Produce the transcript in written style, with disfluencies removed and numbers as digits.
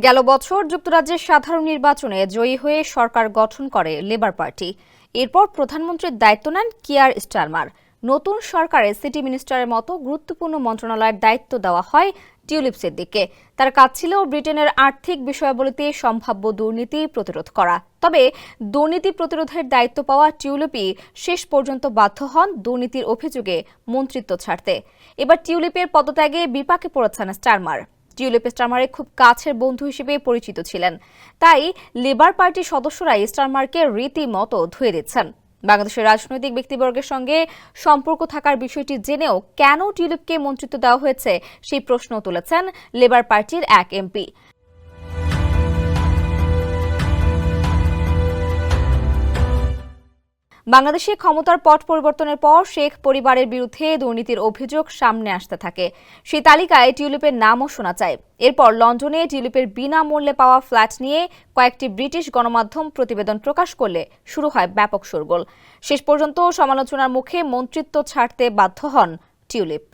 গেল বছর যুক্তরাজ্যের সাধারণ নির্বাচনে জয়ী হয়ে সরকার গঠন করে লেবার পার্টি। এরপর প্রধানমন্ত্রীর দায়িত্ব নেন কিয়ার স্টারমার। নতুন সরকারে সিটি মিনিস্টারের মতো গুরুত্বপূর্ণ মন্ত্রণালয়ের দায়িত্ব দেওয়া হয় টিউলিপ সিদ্দিককে। তার কাজ ছিল ব্রিটেনের আর্থিক বিষয়াবলিতে সম্ভাব্য দুর্নীতি প্রতিরোধ করা। তবে দুর্নীতি প্রতিরোধের দায়িত্ব পাওয়া টিউলিপই শেষ পর্যন্ত বাধ্য হন দুর্নীতির অভিযোগে মন্ত্রিত্ব ছাড়তে। এবার টিউলিপের পদত্যাগে বিপাকে পড়েছেন স্টারমার। টিউলিপ স্টারমারের খুব কাছের বন্ধু হিসেবে পরিচিত ছিলেন, তাই লেবার পার্টির সদস্যরাই স্টারমারকে রীতিমতো ধুয়ে দিচ্ছেন। বাংলাদেশের রাজনৈতিক ব্যক্তিবর্গের সঙ্গে সম্পর্ক থাকার বিষয়টি জেনেও কেন টিউলিপকে মন্ত্রিত্ব দেওয়া হয়েছে সেই প্রশ্ন তুলেছেন লেবার পার্টির এক এমপি। বাংলাদেশে ক্ষমতার পট পরিবর্তনের পর শেখ পরিবারের বিরুদ্ধে দুর্নীতির অভিযোগ সামনে আসতে থাকে। সেই তালিকায় টিউলিপের নামও শোনা যায়। এরপর লন্ডনে টিউলিপের বিনামূল্যে পাওয়া ফ্ল্যাট নিয়ে কয়েকটি ব্রিটিশ গণমাধ্যম প্রতিবেদন প্রকাশ করলে শুরু হয় ব্যাপক শোরগোল। শেষ পর্যন্ত সমালোচনার মুখে মন্ত্রিত্ব ছাড়তে বাধ্য হন টিউলিপ।